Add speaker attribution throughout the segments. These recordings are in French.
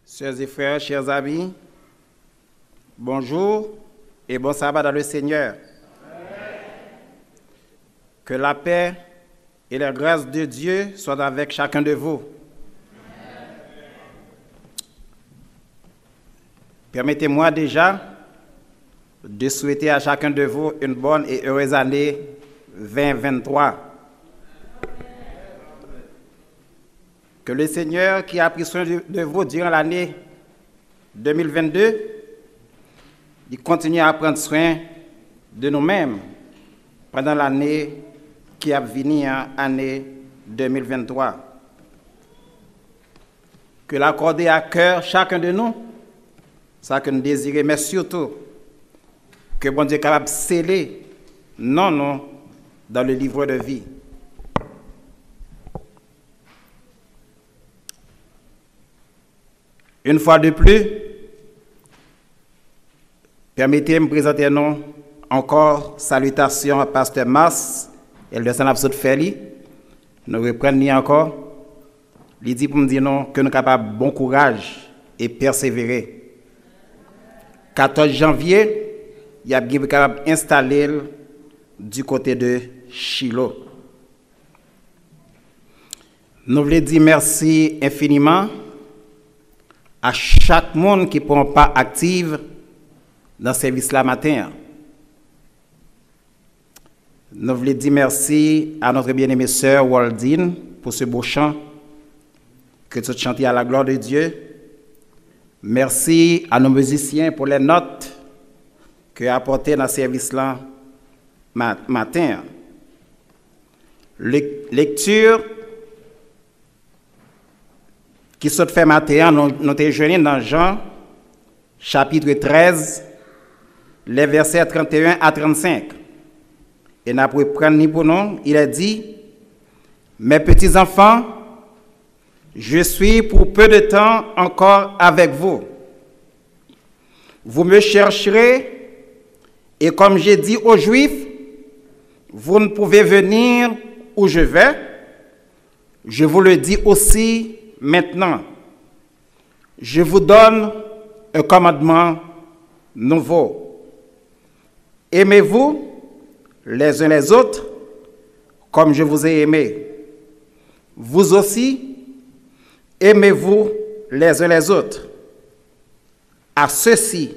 Speaker 1: Chers et frères, chers amis, bonjour et bon sabbat dans le Seigneur. Amen. Que la paix et la grâce de Dieu soient avec chacun de vous. Amen. Permettez-moi déjà de souhaiter à chacun de vous une bonne et heureuse année 2023. Que le Seigneur qui a pris soin de vous durant l'année 2022, il continue à prendre soin de nous-mêmes pendant l'année qui a venir, année 2023. Que l'accorder à cœur chacun de nous, ça que nous désirons, mais surtout que bon Dieu est capable de sceller non dans le livre de vie. Une fois de plus, permettez-moi de présenter nous encore salutations à Pasteur Mars et le Saint Absolu Feli. Nous reprenons encore. Il dit pour me dire non, que nous sommes capables de bon courage et persévérer. 14 janvier, il y a bien capable d'installer du côté de Shiloh. Nous voulons dire merci infiniment à chaque monde qui prend part active dans ce service la matin. Nous voulons dire merci à notre bien-aimée sœur Waldine pour ce beau chant que tu chantes à la gloire de Dieu. Merci à nos musiciens pour les notes que apportées dans ce service là matin. Lecture qui sont fait matin, nous sommes jeunes dans Jean, chapitre 13, les versets 31 à 35. Et nous avons pris pour nous, il a dit, mes petits enfants, je suis pour peu de temps encore avec vous. Vous me chercherez, et comme j'ai dit aux Juifs, vous ne pouvez venir où je vais. Je vous le dis aussi maintenant, je vous donne un commandement nouveau. Aimez-vous les uns les autres comme je vous ai aimé. Vous aussi, aimez-vous les uns les autres. À ceux-ci,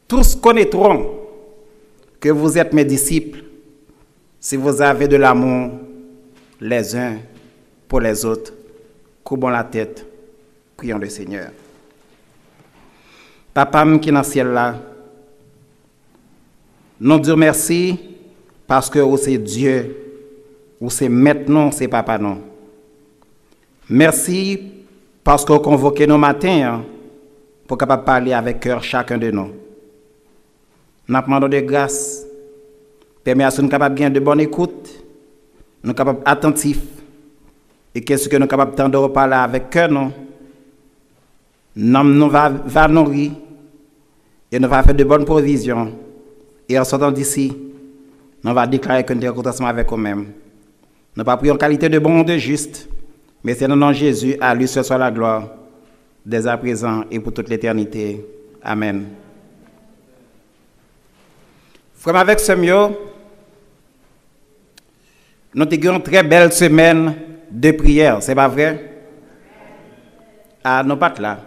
Speaker 1: tous connaîtront que vous êtes mes disciples si vous avez de l'amour les uns pour les autres. Courbons la tête, prions le Seigneur. Papa qui est dans le ciel là, nous disons merci parce que c'est Dieu, ou c'est maintenant, c'est Papa non. Merci parce que vous convoquez nos matins pour capable parler avec cœur chacun de nous. Nous demandons de grâce, permet à ce que nous capables de bonne écoute, nous capables attentifs. Et qu'est-ce que nous sommes capables de parler avec cœur, nous va nourrir et nous va faire de bonnes provisions. Et en sortant d'ici, nous va déclarer que nous sommes reconnaissants avec nous-mêmes. Nous pas pris en qualité de bon ou de juste, mais c'est dans le nom de Jésus, à lui seul soit la gloire, dès à présent et pour toute l'éternité. Amen. Frère, avec ce mieux, nous avons une très belle semaine de prière, c'est pas vrai? Ah, non, pas là.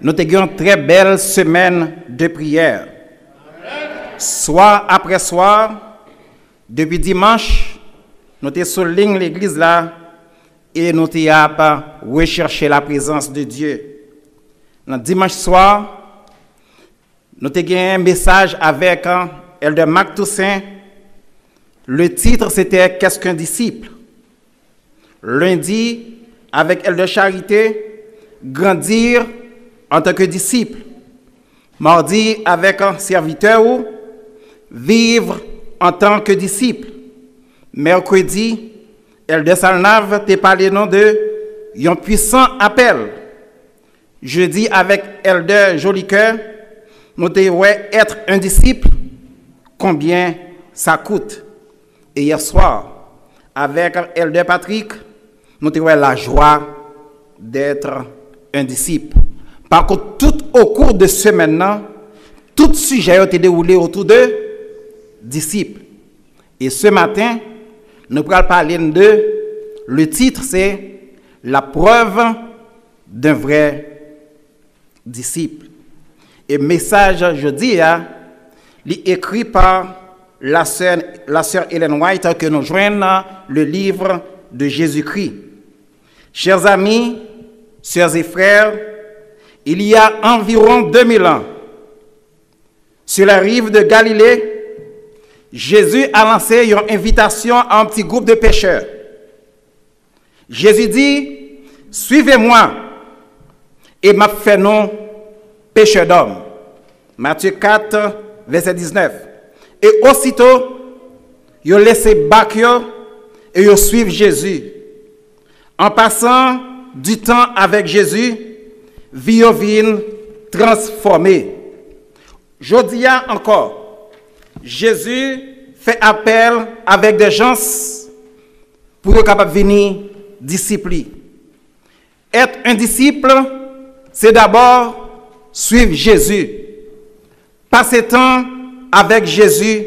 Speaker 1: Nous avons une très belle semaine de prière. Soir après soir, depuis dimanche, nous avons souligné l'église là et nous avons recherché la présence de Dieu. Le dimanche soir, nous avons un message avec Elder Marc Toussaint. Le titre c'était Qu'est-ce qu'un disciple? Lundi, avec Elder Charité, grandir en tant que disciple. Mardi, avec un serviteur, vivre en tant que disciple. Mercredi, Elder Salnave t'a parlé de un puissant appel. Jeudi, avec Elder Jolicoeur, nous devons être un disciple, combien ça coûte. Et hier soir, avec Elder Patrick, nous avons la joie d'être un disciple. Par contre, tout au cours de ce maintenant, tout sujet a été déroulé autour de disciples. Et ce matin, nous allons parler de, le titre c'est la preuve d'un vrai disciple. Et message, je dis, écrit par la sœur Ellen White, que nous joignons le livre de Jésus-Christ. Chers amis, sœurs et frères, il y a environ 2000 ans, sur la rive de Galilée, Jésus a lancé une invitation à un petit groupe de pêcheurs. Jésus dit, suivez-moi et m'a fait nom pêcheur d'hommes. Matthieu 4, verset 19. Et aussitôt, ils ont laissé bac et ils suivent Jésus. En passant du temps avec Jésus, vie vient transformée. Jodi encore, Jésus fait appel avec des gens pour être capable de venir discipler. Être un disciple, c'est d'abord suivre Jésus. Passer temps avec Jésus.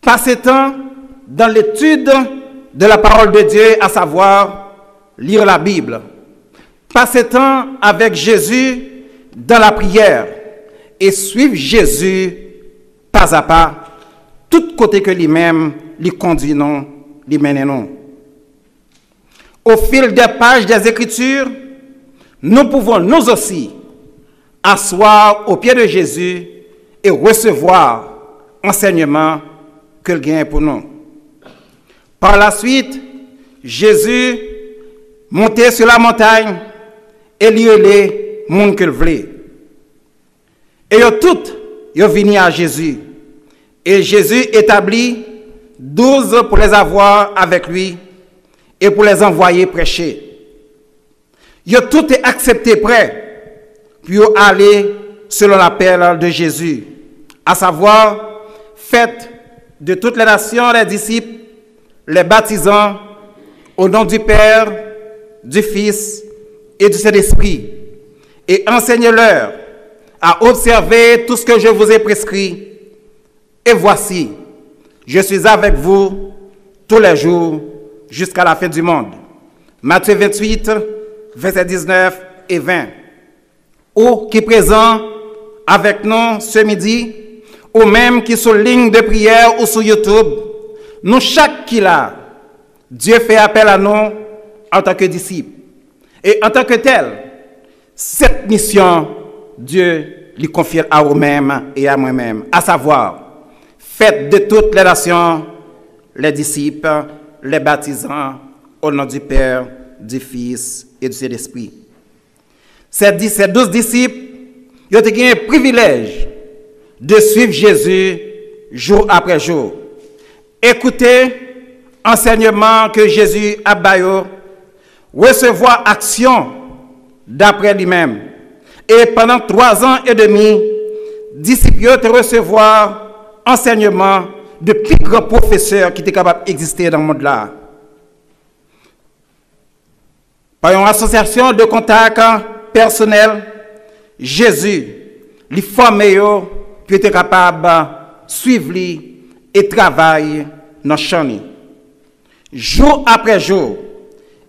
Speaker 1: Passer temps dans l'étude de la parole de Dieu, à savoir lire la Bible. Passer temps avec Jésus dans la prière et suivre Jésus pas à pas, tout côté que lui-même lui conduit non, lui mène non. Au fil des pages des Écritures, nous pouvons nous aussi asseoir au pied de Jésus et recevoir enseignement qu'il gagne pour nous. Par la suite, Jésus montait sur la montagne et liait les monde qu'il voulait. Et ils tous venus à Jésus. Et Jésus établit 12 pour les avoir avec lui et pour les envoyer prêcher. Ils ont tous accepté prêts pour aller selon l'appel de Jésus, à savoir, faites de toutes les nations les disciples, les baptisant au nom du Père, du Fils et du Saint-Esprit, et enseignez-leur à observer tout ce que je vous ai prescrit. Et voici, je suis avec vous tous les jours jusqu'à la fin du monde. Matthieu 28, versets 19 et 20. Ou qui est présent avec nous ce midi, ou même qui sont ligne de prière ou sur YouTube, nous chaque qui là, Dieu fait appel à nous en tant que disciples. Et en tant que tel, cette mission, Dieu lui confie à vous-même et à moi-même, à savoir, faites de toutes les nations les disciples, les baptisant au nom du Père, du Fils et du Saint-Esprit. Ces 12 disciples, ils ont eu un privilège de suivre Jésus jour après jour. Écoutez enseignement que Jésus a baillé, recevoir action d'après lui-même. Et pendant 3 ans et demi, disciples te recevoir enseignement de plus grands professeurs qui étaient capables d'exister dans le monde là. Par une association de contact personnel, Jésus les formait pour être capable de suivre et travailler dans le champ. Jour après jour,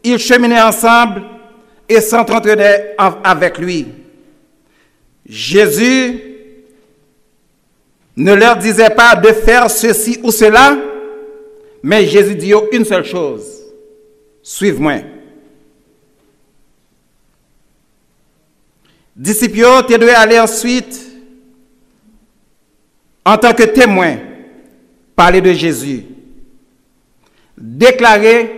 Speaker 1: ils cheminaient ensemble et s'entretenaient avec lui. Jésus ne leur disait pas de faire ceci ou cela, mais Jésus dit une seule chose: suive-moi. Disciples, tu dois aller ensuite, en tant que témoin, parler de Jésus. Déclarer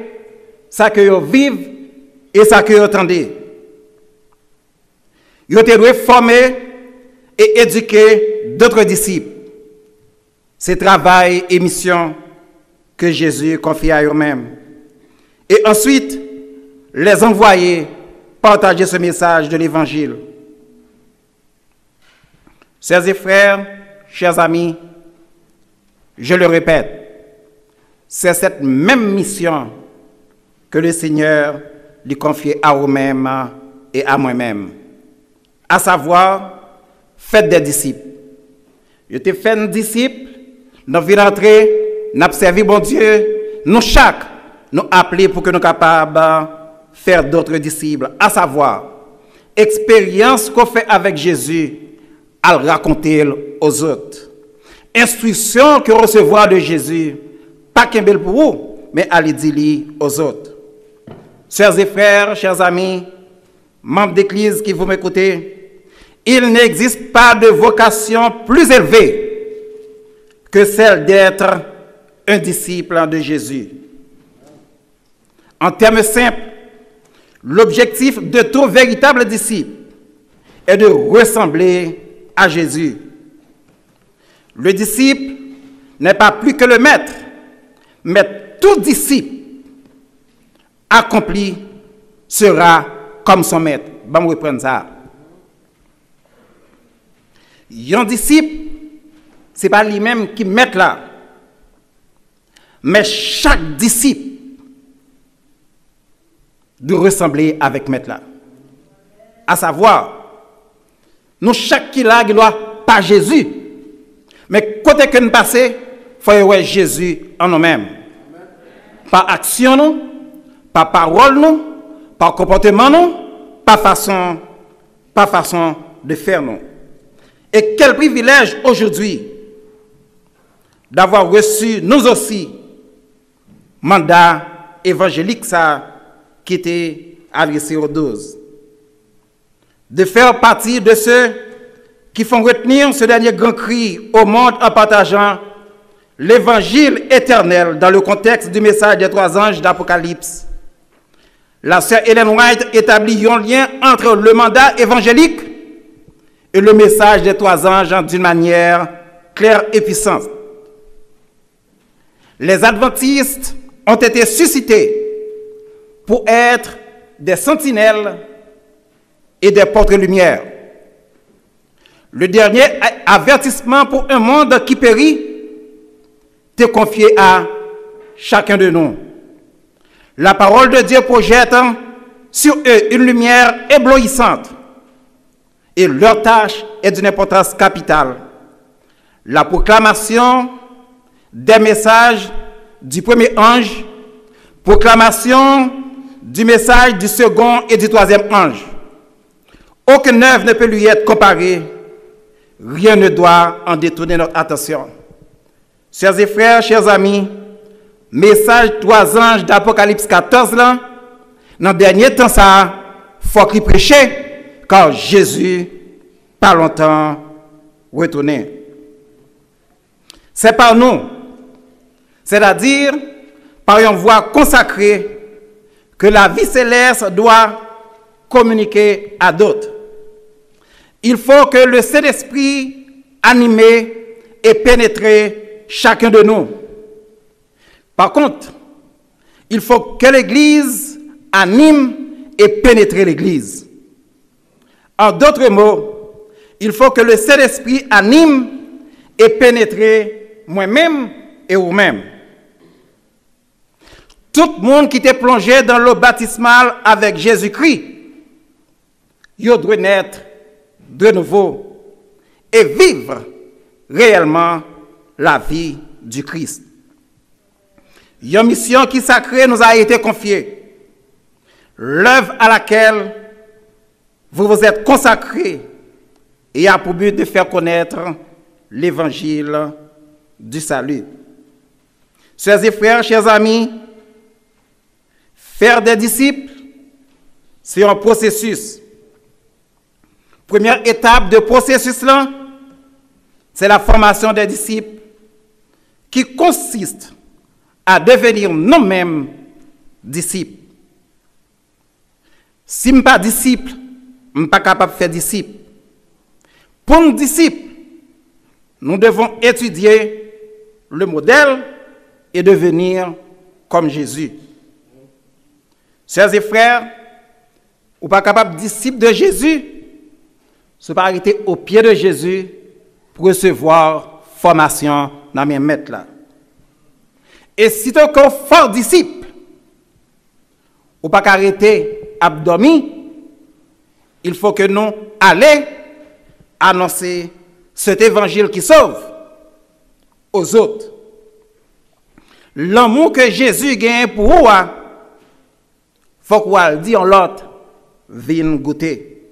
Speaker 1: ça que vous vivez et ça que vous entendez. Vous devez former et éduquer d'autres disciples. C'est travail et mission que Jésus confie à eux-mêmes. Et ensuite, les envoyer partager ce message de l'Évangile. Chers et frères, chers amis, je le répète, C'est cette même mission que le Seigneur lui confiait à vous-même et à moi-même. À savoir, faites des disciples. Je te fais un disciple, nous venons rentrer, nous servi bon Dieu, nous chaque, nous appeler pour que nous soyons capables de faire d'autres disciples. À savoir, expérience qu'on fait avec Jésus, à le raconter aux autres. Instruction que recevoir de Jésus, pas qu'un bel pour vous, mais à le dire aux autres. Chers et frères, chers amis, membres d'église qui vous m'écoutez, il n'existe pas de vocation plus élevée que celle d'être un disciple de Jésus. En termes simples, l'objectif de tout véritable disciple est de ressembler à Jésus. Le disciple n'est pas plus que le maître, mais tout disciple accompli sera comme son maître. Bon, on reprend ça. Un disciple, ce n'est pas lui-même qui met là, mais chaque disciple doit ressembler avec maître là. À savoir, nous chaque qui là, il doit pas Jésus, mais côté que nous passons, il faut voir Jésus en nous-mêmes. Par action, nous, par parole, nous, par comportement, nous, par façon de faire, nous. Et quel privilège aujourd'hui d'avoir reçu, nous aussi, mandat évangélique ça, qui était adressé aux 12. De faire partie de ceux qui font retenir ce dernier grand cri au monde en partageant l'évangile éternel dans le contexte du message des 3 anges d'Apocalypse. La sœur Ellen White établit un lien entre le mandat évangélique et le message des 3 anges d'une manière claire et puissante. Les adventistes ont été suscités pour être des sentinelles et des porte-lumière. Le dernier avertissement pour un monde qui périt est confié à chacun de nous. La parole de Dieu projette sur eux une lumière éblouissante et leur tâche est d'une importance capitale. La proclamation des messages du premier ange, proclamation du message du second et du 3e ange. Aucune œuvre ne peut lui être comparée. Rien ne doit en détourner notre attention. Chers et frères, chers amis, message 3 anges d'Apocalypse 14, là, dans le dernier temps, ça, faut qu'il prêche, car Jésus, pas longtemps, retourné. C'est par nous, c'est-à-dire par une voie consacrée, que la vie céleste doit communiquer à d'autres. Il faut que le Saint-Esprit anime et pénètre chacun de nous. Par contre, il faut que l'Église anime et pénètre l'Église. En d'autres mots, il faut que le Saint-Esprit anime et pénètre moi-même et vous-même. Tout le monde qui était plongé dans l'eau baptismale avec Jésus-Christ, il doit naître de nouveau et vivre réellement la vie du Christ. Une mission qui sacrée nous a été confiée. L'œuvre à laquelle vous vous êtes consacrés et a pour but de faire connaître l'évangile du salut. Chers et frères, chers amis, faire des disciples, c'est un processus. Première étape de processus là, c'est la formation des disciples qui consiste à devenir nous-mêmes disciples. Si je ne suis pas disciple, je ne suis pas capable de faire disciple. Pour nous disciples, nous devons étudier le modèle et devenir comme Jésus. Chers et frères, vous n'êtes pas capable de disciple de Jésus, ce n'est pas arrêter au pied de Jésus pour recevoir formation dans mes maîtres là. Et si tu es un fort disciple, ou pas arrêter à dormir, il faut que nous allions annoncer cet évangile qui sauve aux autres. L'amour que Jésus gagne pour vous, il faut qu'on le dise en l'autre, vienne goûter.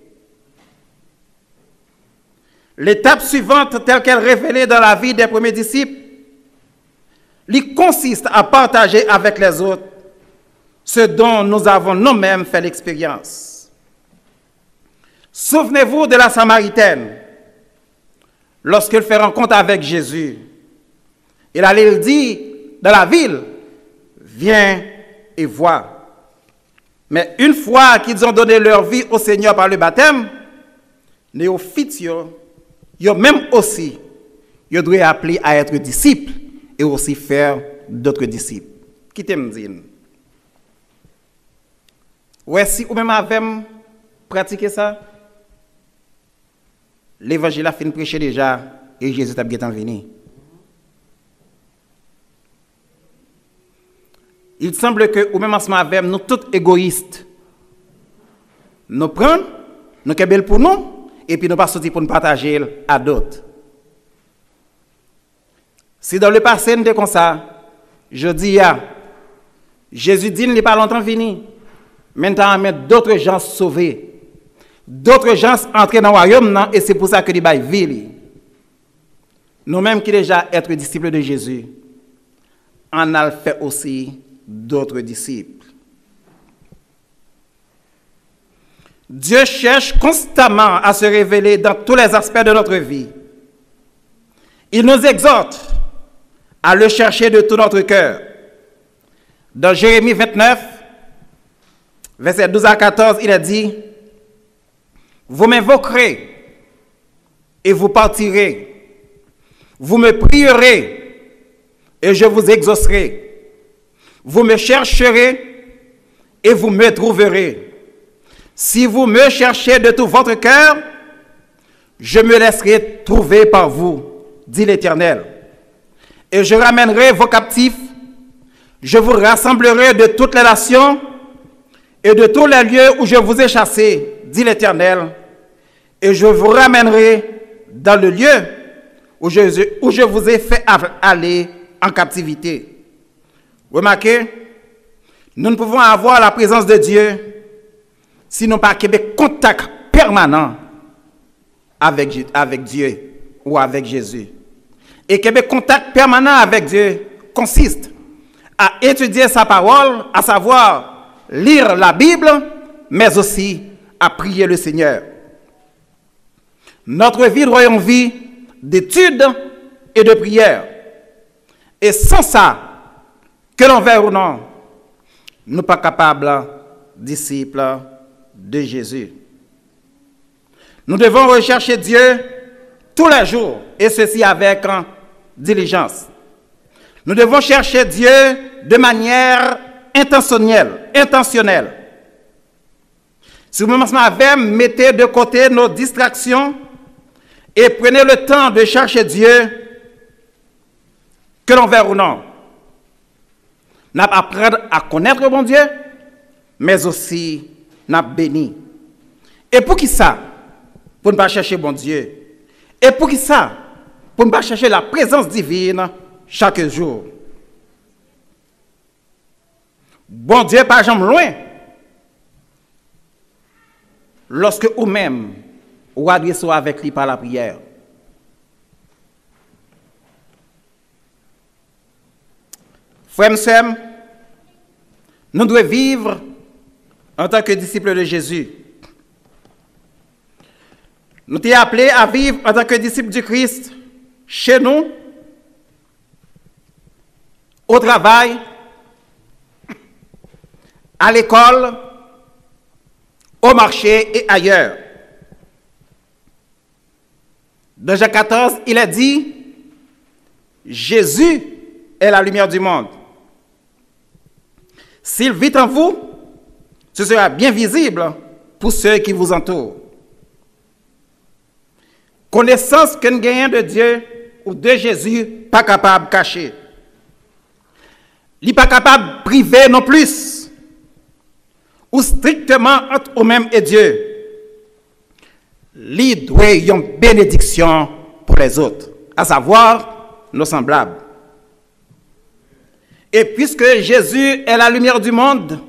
Speaker 1: L'étape suivante, telle qu'elle est révélée dans la vie des premiers disciples, il consiste à partager avec les autres ce dont nous avons nous-mêmes fait l'expérience. Souvenez-vous de la Samaritaine. Lorsqu'elle fait rencontre avec Jésus, il allait le dire dans la ville, viens et vois. Mais une fois qu'ils ont donné leur vie au Seigneur par le baptême, néophytes, ils même aussi, ils doivent appeler à être disciples et aussi faire d'autres disciples. Qui t'aime dire? Ouais, si ou même avez pratiqué ça, l'évangile a fini de prêcher déjà et Jésus t'a bien venu. Il semble que, ou même en ce moment, nous tous égoïstes, nous prenons, nous sommes pour nous, et puis nous pas sortir pour nous partager à d'autres. Si dans le passé, nous sommes comme ça, je dis, Jésus dit, il n'est pas longtemps fini. Maintenant, mettre d'autres gens sauvés. D'autres gens entrer dans le royaume, et c'est pour ça que les bails vivent. Nous-mêmes qui déjà être disciples de Jésus, on a fait aussi d'autres disciples. Dieu cherche constamment à se révéler dans tous les aspects de notre vie. Il nous exhorte à le chercher de tout notre cœur. Dans Jérémie 29, versets 12 à 14, il a dit, vous m'invoquerez et vous partirez. Vous me prierez et je vous exaucerai. Vous me chercherez et vous me trouverez. Si vous me cherchez de tout votre cœur, je me laisserai trouver par vous, dit l'Éternel. Et je ramènerai vos captifs, je vous rassemblerai de toutes les nations et de tous les lieux où je vous ai chassés, dit l'Éternel. Et je vous ramènerai dans le lieu où je vous ai fait aller en captivité. Remarquez, nous ne pouvons avoir la présence de Dieu si nous n'avons pas un contact permanent avec Dieu ou avec Jésus. Et qu'un contact permanent avec Dieu consiste à étudier sa parole, à savoir lire la Bible, mais aussi à prier le Seigneur. Notre vie doit être une vie d'étude et de prière. Et sans ça, que l'on veuille ou non, nous ne sommes pas capables, disciples de Jésus. Nous devons rechercher Dieu tous les jours, et ceci avec diligence. Nous devons chercher Dieu de manière intentionnelle. Si vous mettez de côté nos distractions et prenez le temps de chercher Dieu, que l'on veuille ou non, nous apprendre à connaître le bon Dieu, mais aussi nous bénir. Et pour qui ça? Pour ne pas chercher bon Dieu. Et pour qui ça? Pour ne pas chercher la présence divine chaque jour. Bon Dieu, pas jamais loin. Lorsque vous-même, vous adressez avec lui par la prière. Frères et sœurs, nous devons vivre en tant que disciples de Jésus. Nous sommes appelés à vivre en tant que disciples du Christ chez nous, au travail, à l'école, au marché et ailleurs. Dans Jean 14, il a dit, Jésus est la lumière du monde. S'il vit en vous, ce sera bien visible pour ceux qui vous entourent. Connaissance que nous gagnons de Dieu ou de Jésus, pas capable de cacher. Il n'est pas capable de priver non plus, ou strictement entre eux-mêmes et Dieu. Il doit y avoir une bénédiction pour les autres, à savoir nos semblables. Et puisque Jésus est la lumière du monde,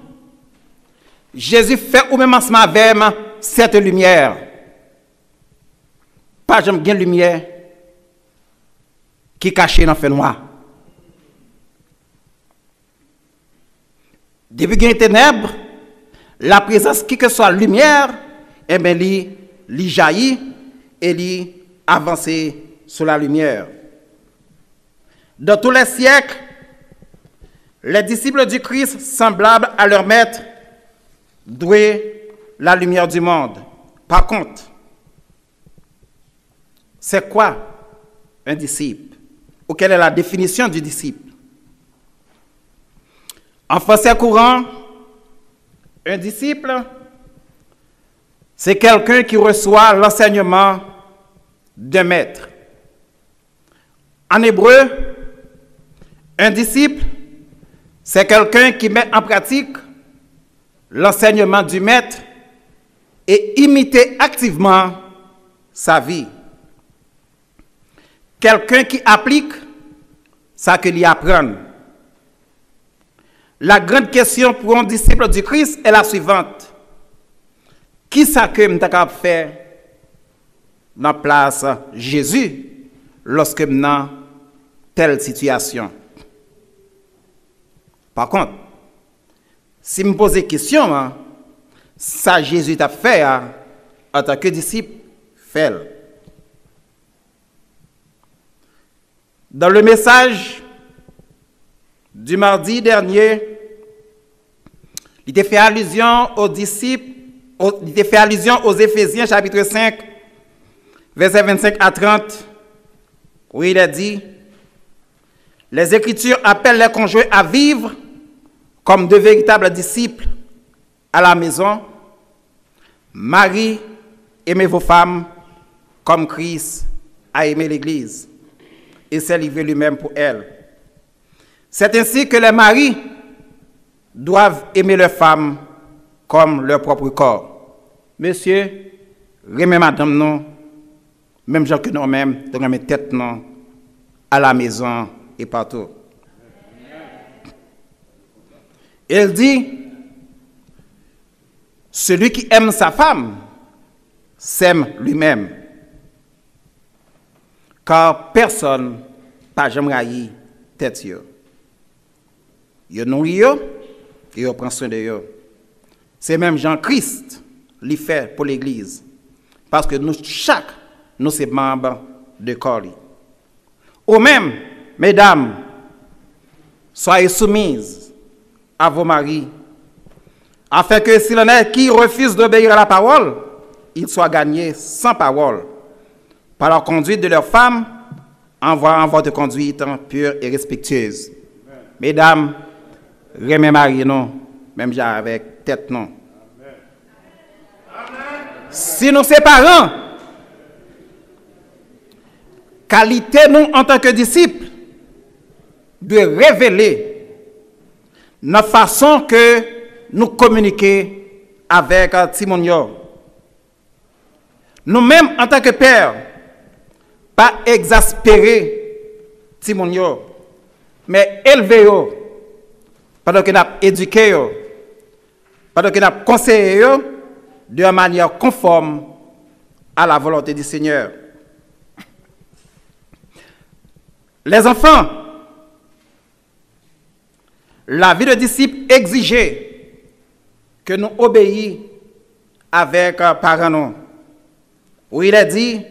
Speaker 1: Jésus fait ou même ensemble avec cette lumière. Pas jamais de lumière qui est cachée dans le fait noir. Depuis qu'il y a ténèbres, la présence qui que soit lumière, eh bien, il jaillit et il avance sur la lumière. Dans tous les siècles, les disciples du Christ, semblables à leur maître, douaient la lumière du monde. Par contre, c'est quoi un disciple? Ou quelle est la définition du disciple? En français courant, un disciple, c'est quelqu'un qui reçoit l'enseignement d'un maître. En hébreu, un disciple, c'est quelqu'un qui met en pratique l'enseignement du maître et imite activement sa vie. Quelqu'un qui applique ça qu'il y apprend. La grande question pour un disciple du Christ est la suivante. Qui ça que je capable de faire dans la place Jésus lorsque je suis dans telle situation? Par contre, si je me pose des questions, ça Jésus t'a fait en tant que disciple, fait. Dans le message du mardi dernier, il était fait allusion aux disciples, il était fait allusion aux Éphésiens chapitre 5, versets 25 à 30, où il a dit, les Écritures appellent les conjoints à vivre comme de véritables disciples à la maison. Marie, aimez vos femmes comme Christ a aimé l'Église et s'est livré lui-même pour elle. C'est ainsi que les maris doivent aimer leurs femmes comme leur propre corps. Monsieur, aimez madame, non, même gens que nous-mêmes, de remettre tête non, à la maison et partout. Elle dit, celui qui aime sa femme s'aime lui-même. Car personne n'a jamais raillé tête. Yo nourrit yo, et yo prend soin de yo. C'est même Jean-Christ qui fait pour l'Église. Parce que nous, chaque, nous sommes membres de corps. Ou même, mesdames, soyez soumises à vos maris, afin que s'il en est qui refuse d'obéir à la parole, ils soient gagnés sans parole, par la conduite de leurs femmes, en votre conduite pure et respectueuse. Amen. Mesdames, remets mari non, même j'ai avec tête non. Amen. Si nous séparons, qualité nous en tant que disciples, de révéler notre façon que nous communiquons avec Timonio. Nous-mêmes, en tant que père, pas exaspérer Timonio, mais élever pendant que nous avons éduqué, pendant que nous avons conseillé de manière conforme à la volonté du Seigneur. Les enfants, la vie de disciple exigeait que nous obéissions avec parents. Où il est dit,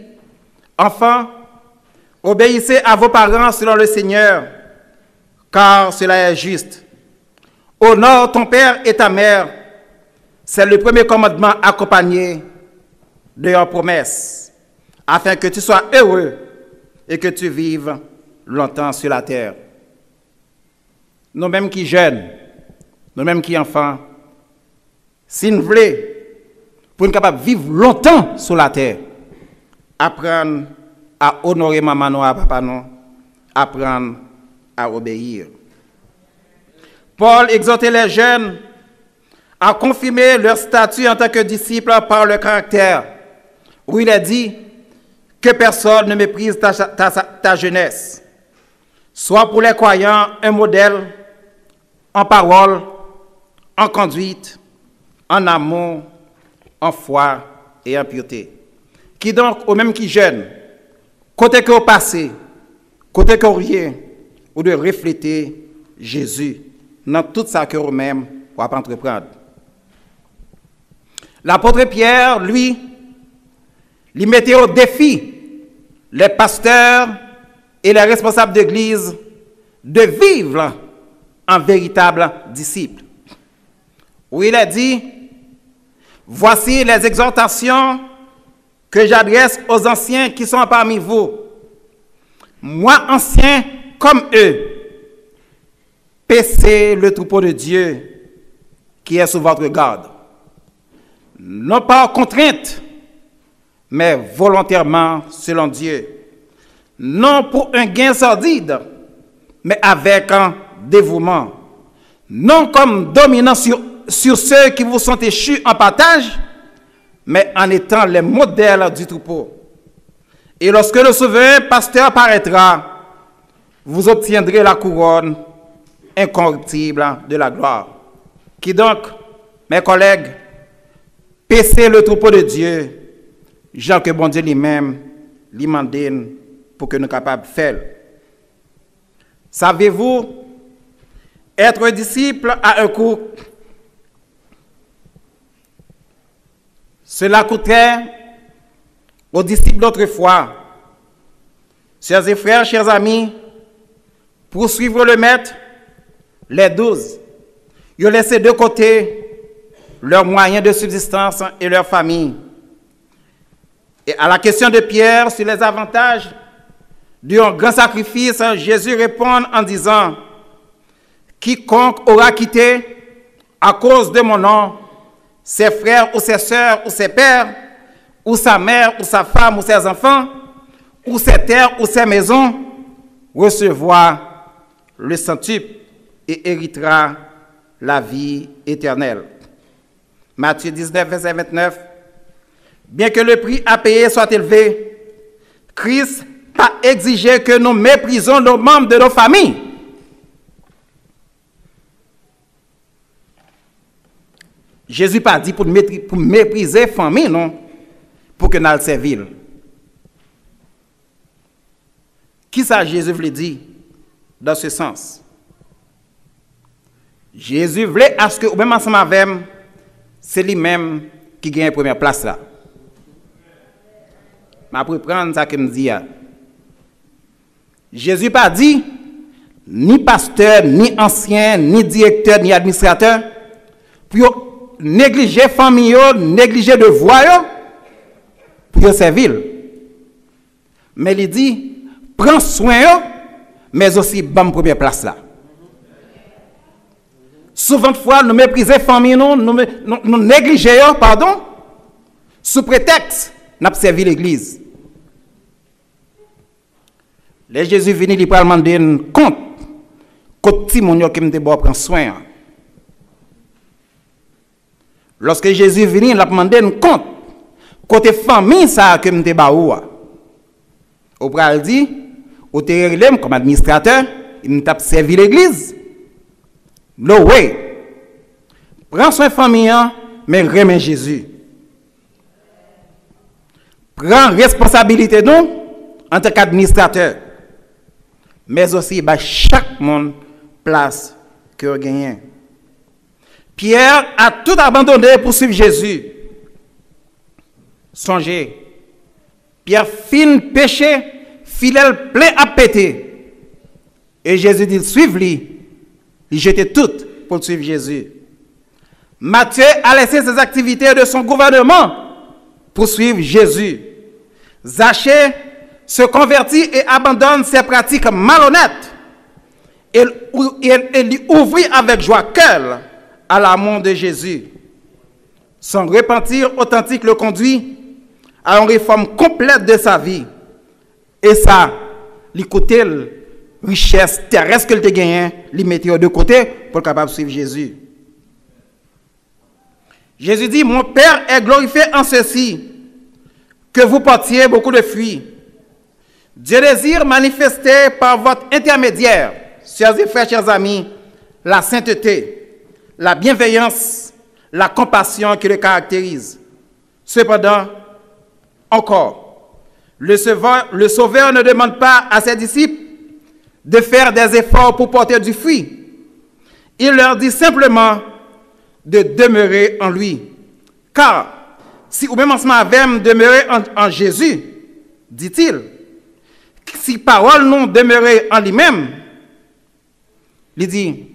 Speaker 1: enfants, obéissez à vos parents selon le Seigneur, car cela est juste. Honore ton père et ta mère, c'est le premier commandement accompagné de leur promesse, afin que tu sois heureux et que tu vives longtemps sur la terre. Nous-mêmes qui jeunes, nous-mêmes qui enfants, si nous voulons, pour nous capables de vivre longtemps sur la terre, apprendre à honorer maman et papa, apprendre à obéir. Paul exhortait les jeunes à confirmer leur statut en tant que disciples par leur caractère, où il a dit que personne ne méprise ta jeunesse. Sois pour les croyants un modèle en parole, en conduite, en amour, en foi et en pureté. Qui donc, au même qui jeune, côté que au passé, côté que rien, ou de refléter Jésus dans tout ça que vous-même pour entreprendre. L'apôtre Pierre, lui, mettait au défi les pasteurs et les responsables d'église de vivre en véritable disciple. Où il a dit, voici les exhortations que j'adresse aux anciens qui sont parmi vous. Moi, ancien comme eux, paissez le troupeau de Dieu qui est sous votre garde. Non pas en contrainte, mais volontairement selon Dieu. Non pour un gain sordide, mais avec un dévouement. Non comme dominant sur ceux qui vous sont échus en partage, mais en étant les modèles du troupeau. Et lorsque le souverain pasteur paraîtra, vous obtiendrez la couronne incorruptible de la gloire. Qui donc, mes collègues, paissez le troupeau de Dieu, Jean que bon Dieu lui-même lui mandine pour que nous soyons capables de faire. Savez-vous, être un disciple à un coût, cela coûtait aux disciples d'autrefois. Chers et frères, chers amis, pour suivre le maître, les 12, ils ont laissé de côté leurs moyens de subsistance et leur famille. Et à la question de Pierre sur les avantages d'un grand sacrifice, Jésus répond en disant, quiconque aura quitté à cause de mon nom ses frères ou ses sœurs ou ses pères, ou sa mère ou sa femme ou ses enfants, ou ses terres ou ses maisons, recevra le centuple et héritera la vie éternelle. Matthieu 19, verset 29. Bien que le prix à payer soit élevé, Christ a exigé que nous méprisons nos membres de nos familles. Jésus n'a pas dit pour mépriser la famille, non, pour que nous le servir. Qui ça Jésus voulait dire dans ce sens? Jésus voulait à ce que, même ensemble avec lui, c'est lui-même qui gagne la première place là. Mais pour prendre ça que me dit, Jésus n'a pas dit, ni pasteur, ni ancien, ni directeur, ni administrateur, pour négliger la famille, négliger le devoir, pour servir. Mais il dit, prends soin, mais aussi bonne première place là. Souvent de fois, nous méprisons la famille, nous négligeons, pardon, sous prétexte, nous avons servi l'église. Les Jésus venu, il peut demander un compte, quand Timon qui me prend soin. Lorsque Jésus venu, il a demandé un compte, côté famille, ça que me baoua. Au pral dit, au terre comme administrateur, il m'a servi l'église. Le way. Prends soin famille, mais remets Jésus. Prends responsabilité nous en tant qu'administrateur. Mais aussi, chaque monde place que vous gagnez. Pierre a tout abandonné pour suivre Jésus. Songez. Pierre fin péché, fidèle plein à péter. Et Jésus dit, suive-lui. Il jetait tout pour suivre Jésus. Matthieu a laissé ses activités de son gouvernement pour suivre Jésus. Zachée se convertit et abandonne ses pratiques malhonnêtes. Il ouvrit avec joie cœur à l'amour de Jésus. Son repentir authentique le conduit à une réforme complète de sa vie. Et ça, il coûtait richesse terrestre qu'elle te gagne, les mettre de côté pour être capable de suivre Jésus. Jésus dit, mon Père est glorifié en ceci, que vous portiez beaucoup de fruits. Dieu désire manifester par votre intermédiaire, chers et frères, chers amis, la sainteté, la bienveillance, la compassion qui le caractérise. Cependant, encore, le Sauveur ne demande pas à ses disciples de faire des efforts pour porter du fruit. Il leur dit simplement de demeurer en lui. Car si vous-même en ce moment demeurer en Jésus, dit-il, si parole non demeurer en lui-même, il dit,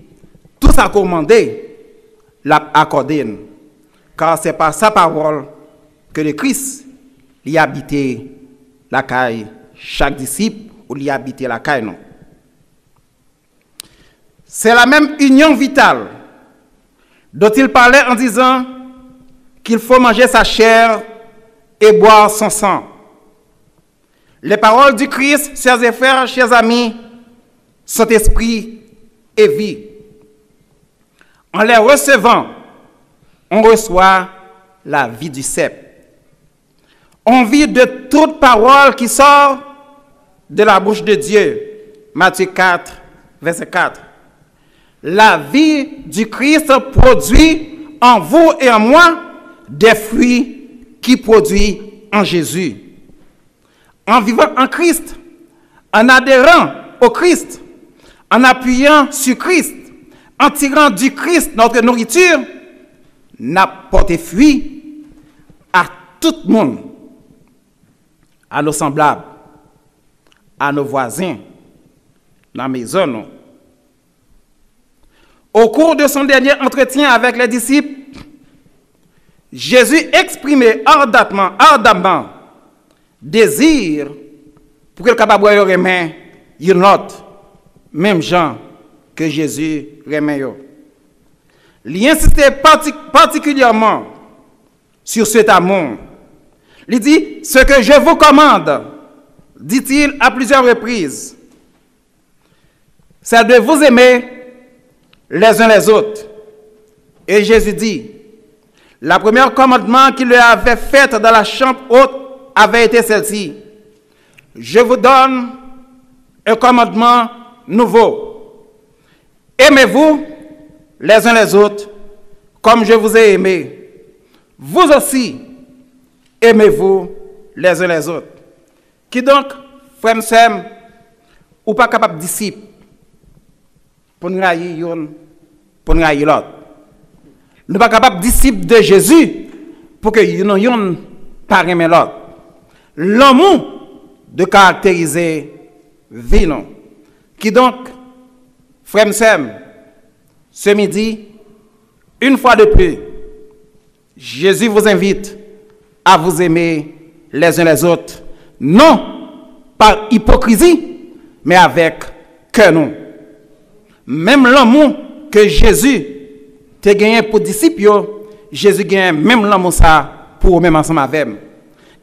Speaker 1: tout ça commandé, l'a accordé. Car c'est par sa parole que le Christ y habitait la caille, chaque disciple ou y habitait la caille, non. C'est la même union vitale dont il parlait en disant qu'il faut manger sa chair et boire son sang. Les paroles du Christ, chers et frères, chers amis, sont esprit et vie. En les recevant, on reçoit la vie du cep. On vit de toute parole qui sort de la bouche de Dieu. Matthieu 4, verset 4. La vie du Christ produit en vous et en moi des fruits qui produisent en Jésus. En vivant en Christ, en adhérant au Christ, en appuyant sur Christ, en tirant du Christ notre nourriture, n'a porté fruit à tout le monde, à nos semblables, à nos voisins, dans la maison. Au cours de son dernier entretien avec les disciples, Jésus exprimait ardemment désir pour que le capable de remettre une autre, même gens que Jésus remet. Il insistait particulièrement sur cet amour. Il dit, ce que je vous commande, dit-il à plusieurs reprises, c'est de vous aimer les uns les autres. Et Jésus dit, la première commandement qu'il lui avait faite dans la chambre haute avait été celle-ci. Je vous donne un commandement nouveau. Aimez-vous les uns les autres comme je vous ai aimé. Vous aussi, aimez-vous les uns les autres. Qui donc, frère Sem, ou pas capable de disciple pour nous haïr l'autre. Nous ne sommes pas capables de disciples de Jésus pour que nous ne pas aimer l'autre. L'amour de caractériser vie. Qui donc, frère Sem, ce midi, une fois de plus, Jésus vous invite à vous aimer les uns les autres, non par hypocrisie, mais avec cœur. Même l'amour que Jésus t'a gagné pour disciples, Jésus gagne même l'amour ça pour eux-mêmes ensemble avec eux.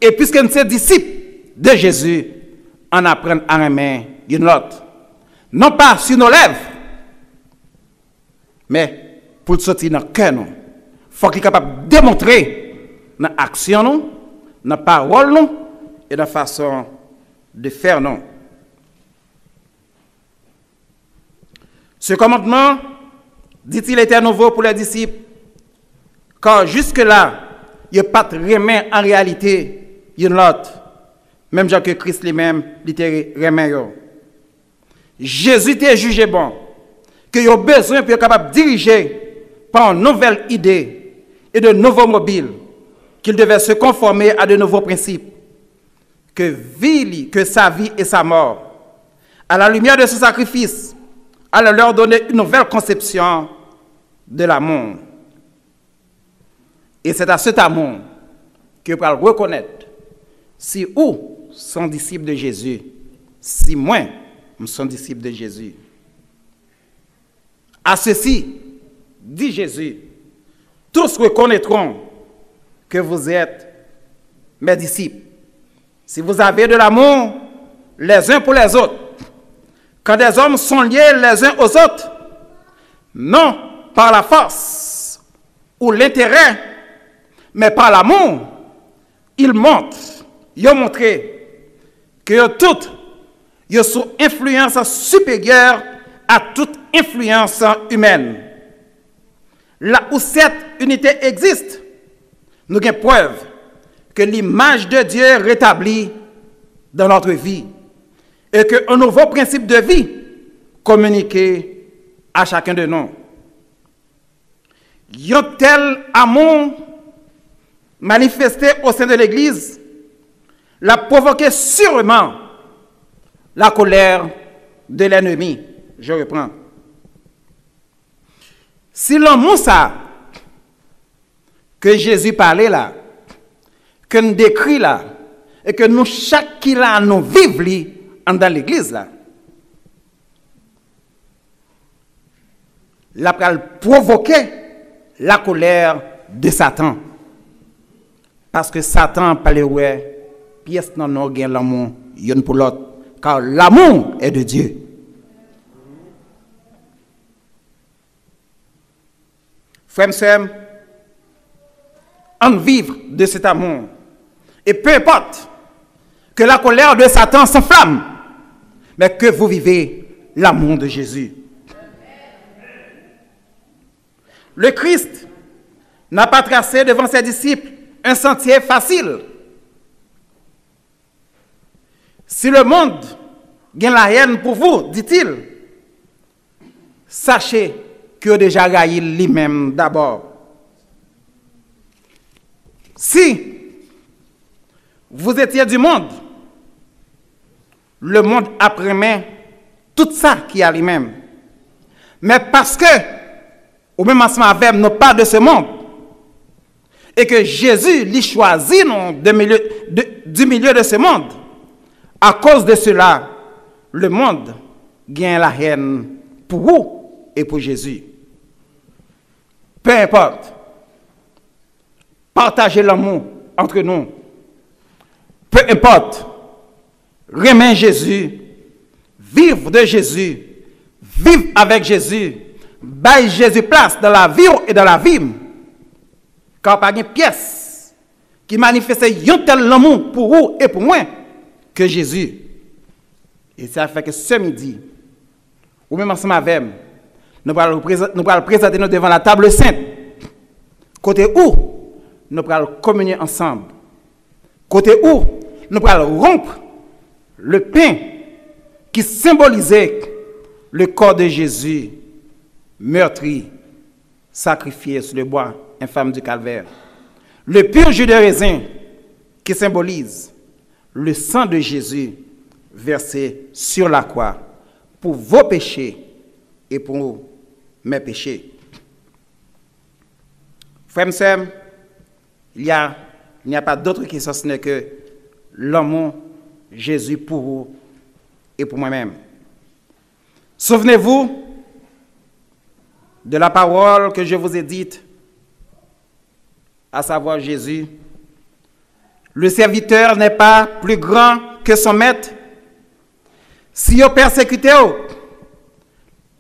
Speaker 1: Et puisque nous sommes disciples de Jésus, on apprend à aimer une autre. Non pas sur nos lèvres, mais pour sortir dans le cœur. Il faut qu'il soit capable de démontrer dans l'action, dans la parole et dans la façon de faire. Ce commandement, dit-il, était nouveau pour les disciples, car jusque-là, il n'y a pas de remède en réalité, il y a l'autre, même genre que Christ lui-même, il était remède. Jésus était jugé bon, qu'il a besoin pour être capable de diriger par une nouvelle idée et de nouveaux mobiles, qu'il devait se conformer à de nouveaux principes, que sa vie et sa mort, à la lumière de ce sacrifice, allait leur donner une nouvelle conception de l'amour. Et c'est à cet amour que vous allez reconnaître si vous sont disciples de Jésus, si moi, nous sommes disciples de Jésus. À ceci, dit Jésus, tous reconnaîtront que vous êtes mes disciples. Si vous avez de l'amour les uns pour les autres, quand des hommes sont liés les uns aux autres, non par la force ou l'intérêt, mais par l'amour, ils ont montré que toutes sont sous influence supérieure à toute influence humaine. Là où cette unité existe, nous avons preuve que l'image de Dieu est rétablie dans notre vie et qu'un nouveau principe de vie communiqué à chacun de nous. Un tel amour manifesté au sein de l'Église l'a provoqué sûrement la colère de l'ennemi. Je reprends. Si l'amour ça que Jésus parlait là, que nous décrit là, et que nous chaque qui là nous vivons dans l'Église là, la provoquer la colère de Satan. Parce que Satan parle ouais, pièce dans nos gain l'amour une pour l'autre, car l'amour est de Dieu. Frères et sœurs, en vivre de cet amour. Et peu importe que la colère de Satan s'enflamme, mais que vous vivez l'amour de Jésus. Le Christ n'a pas tracé devant ses disciples un sentier facile. Si le monde gagne la haine pour vous, dit-il, sachez que déjà raillé lui-même d'abord. Si vous étiez du monde, le monde apprenait tout ça qui a lui-même. Mais parce que, au même ensemble avec nous, pas de ce monde, et que Jésus l'y choisit du milieu de ce monde, à cause de cela, le monde gagne la haine pour vous et pour Jésus. Peu importe. Partagez l'amour entre nous. Peu importe. Remet Jésus. Vivre de Jésus. Vivre avec Jésus. Baille Jésus place dans la vie et dans la vie. Car pas une pièce qui manifeste un tel amour pour vous et pour moi que Jésus. Et ça fait que ce midi, ou même ensemble avec nous allons présenter nous devant la table sainte. Côté où nous allons communier ensemble. Côté où nous allons rompre le pain qui symbolisait le corps de Jésus meurtri, sacrifié sur le bois infâme du calvaire. Le pur jus de raisin qui symbolise le sang de Jésus versé sur la croix pour vos péchés et pour mes péchés. Frères et sœurs, il n'y a pas d'autre question ce n'est que l'amour Jésus pour vous et pour moi-même. Souvenez-vous de la parole que je vous ai dite, à savoir Jésus. Le serviteur n'est pas plus grand que son maître. Si vous persécutez,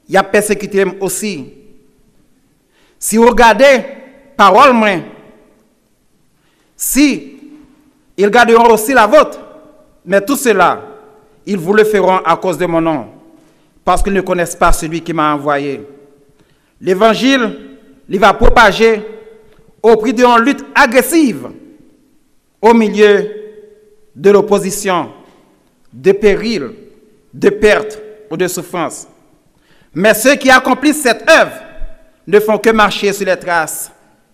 Speaker 1: il a persécuté aussi. Si vous regardez parole, si ils garderont aussi la vôtre, mais tout cela, ils vous le feront à cause de mon nom, parce qu'ils ne connaissent pas celui qui m'a envoyé. L'évangile, il va propager au prix d'une lutte agressive au milieu de l'opposition, de périls, de pertes ou de souffrances. Mais ceux qui accomplissent cette œuvre ne font que marcher sur les traces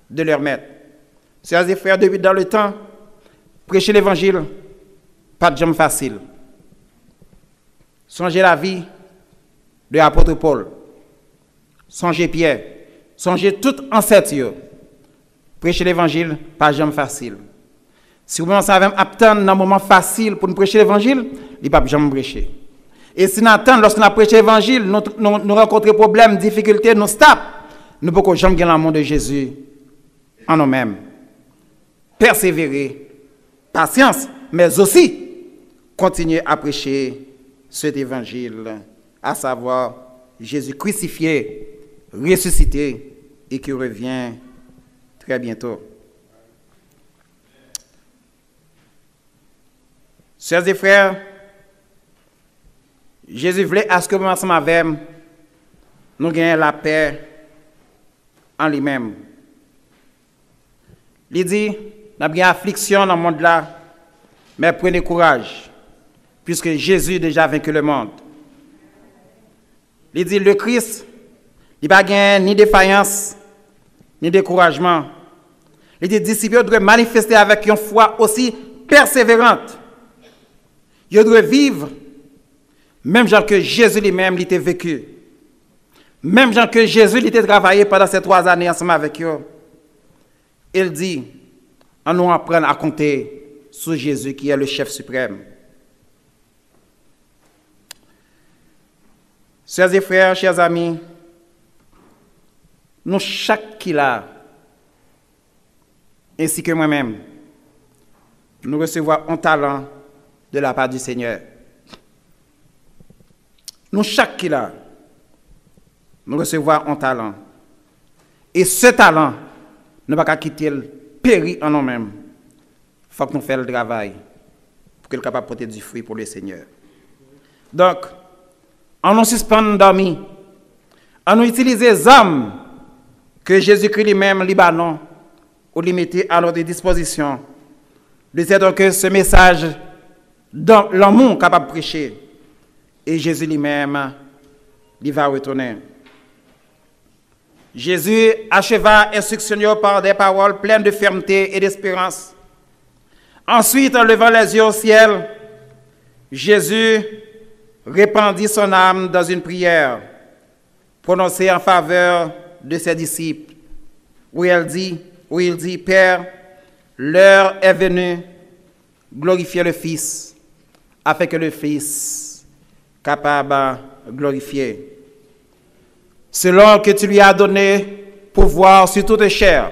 Speaker 1: de leur maître. Sœurs et frères, depuis dans le temps, prêcher l'évangile, pas de jambe facile. Songez la vie de l'apôtre Paul. Songez Pierre. Songez tout ancêtre. Prêcher l'évangile, pas de jambe facile. Si vous savez attendre dans un moment facile pour nous prêcher l'évangile, il n'y a pas de jambe prêcher. Et si nous attendons, lorsque nous prêchons l'évangile, nous rencontrons des problèmes, difficultés, nous stoppons, nous ne pouvons jamais gagner l'amour de Jésus en nous-mêmes. Persévérer, patience, mais aussi continuer à prêcher cet évangile à savoir Jésus crucifié, ressuscité et qui revient très bientôt. Sœurs et frères, Jésus voulait à ce que nous ensemble avec nous gagnions la paix en lui-même. Il dit, nous avons une affliction dans le monde là, mais prenez courage, puisque Jésus a déjà vaincu le monde. Il dit, le Christ, il n'a pas ni défaillance, ni découragement. Il dit, les disciples doivent manifester avec une foi aussi persévérante. Ils doivent vivre, même genre que Jésus lui-même l'était vécu. Même genre que Jésus l'était travaillé pendant ces 3 années ensemble avec eux. Il dit, on nous apprend à compter sur Jésus qui est le chef suprême. Chers et frères, chers amis, nous chaque qui là, ainsi que moi-même, nous recevons un talent de la part du Seigneur. Nous chaque qui là, nous recevons un talent. Et ce talent, nous ne pouvons pas quitter le périr en nous-mêmes. Il faut que nous fassions le travail pour qu'il soit capable de porter du fruit pour le Seigneur. Donc, en nous suspendant dormi, en nous utilisant les âmes que Jésus-Christ lui-même, Libanon, ou limité à notre disposition, de dire que ce message, dans l'amour capable de prêcher, et Jésus lui-même, il va retourner. Jésus acheva instructionnant par des paroles pleines de fermeté et d'espérance. Ensuite, en levant les yeux au ciel, Jésus répandit son âme dans une prière prononcée en faveur de ses disciples, où il dit, Père, l'heure est venue, glorifier le Fils, afin que le Fils capable de glorifier. Selon que tu lui as donné pouvoir sur toute chair,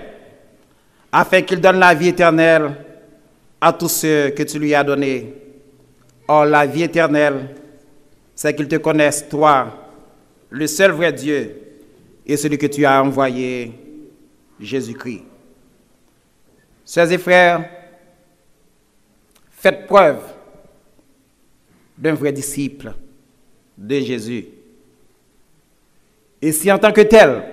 Speaker 1: afin qu'il donne la vie éternelle à tous ceux que tu lui as donnés. Or, la vie éternelle, c'est qu'ils te connaissent, toi, le seul vrai Dieu, et celui que tu as envoyé, Jésus-Christ. Sœurs et frères, faites preuve d'un vrai disciple de Jésus. Et si en tant que tel,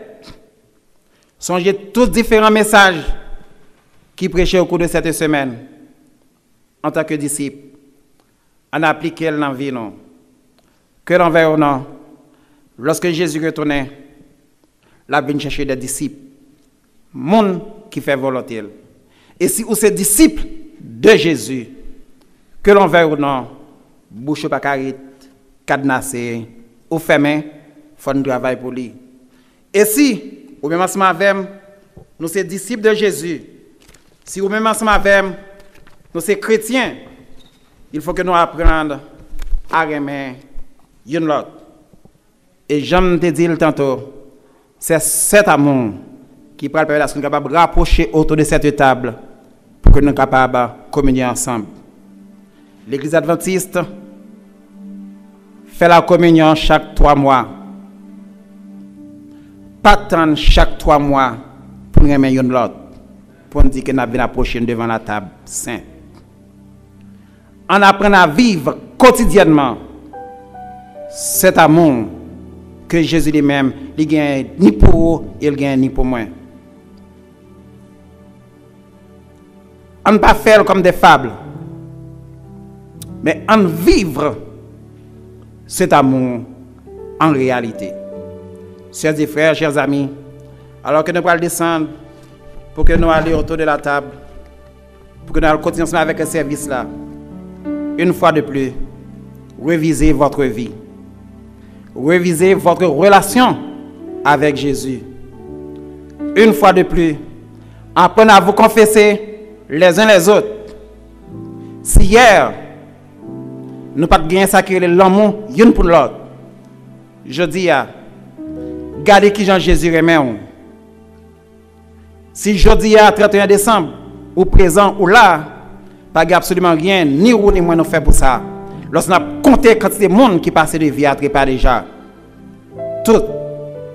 Speaker 1: songez tous différents messages qui prêchaient au cours de cette semaine, en tant que disciple, en appliquant l'envie, non. Que l'envers, non. Lorsque Jésus retournait, la vient chercher des disciples, monde qui fait volonté. Et si vous êtes disciple de Jésus, que l'envers, non, bouche pas carré, cadenassé, ou fermé, il faut un travail pour lui. Et si, ou même ensemble avec nous sommes disciples de Jésus, si ou même ensemble avec nous sommes chrétiens, il faut que nous apprenions à aimer une l'autre. Et j'aime te dire tantôt, c'est cet amour qui peut permettre à ce que nous soyons capables de rapprocher autour de cette table pour que nous soyons capables de communier ensemble. L'Église adventiste fait la communion chaque 3 mois. Pas attendre chaque 3 mois pour nous aimer l'autre, pour nous dire que nous avons approché devant la table sainte. On apprend à vivre quotidiennement cet amour que Jésus lui-même, il gagne ni pour vous, il gagne ni pour moi. On ne pas faire comme des fables, mais on vivre cet amour en réalité. Chers et frères, chers amis, alors que nous allons descendre pour que nous allions autour de la table, pour que nous allons continuer avec ce service-là, une fois de plus, révisez votre vie. Révisez votre relation avec Jésus. Une fois de plus, apprenez à vous confesser les uns les autres. Si hier, nous pas gagné sacré l'amour l'un pour l'autre, je dis à gardez qui Jean-Jésus remet. Si jeudi à 31 décembre, ou présent ou là, pas absolument rien, ni ou ni moi nous fait pour ça. Lorsqu'on a compté quantité de monde qui passait de vie à trépas déjà. Tout,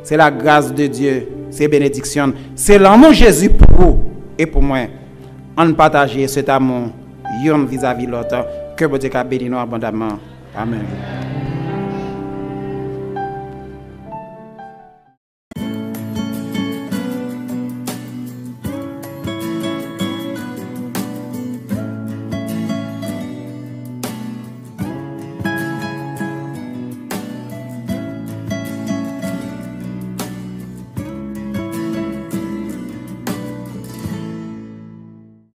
Speaker 1: c'est la grâce de Dieu, c'est bénédiction, c'est l'amour de Jésus pour vous et pour moi. On partage cet amour vis-à-vis de l'autre. Que Dieu bénisse nous abondamment. Amen.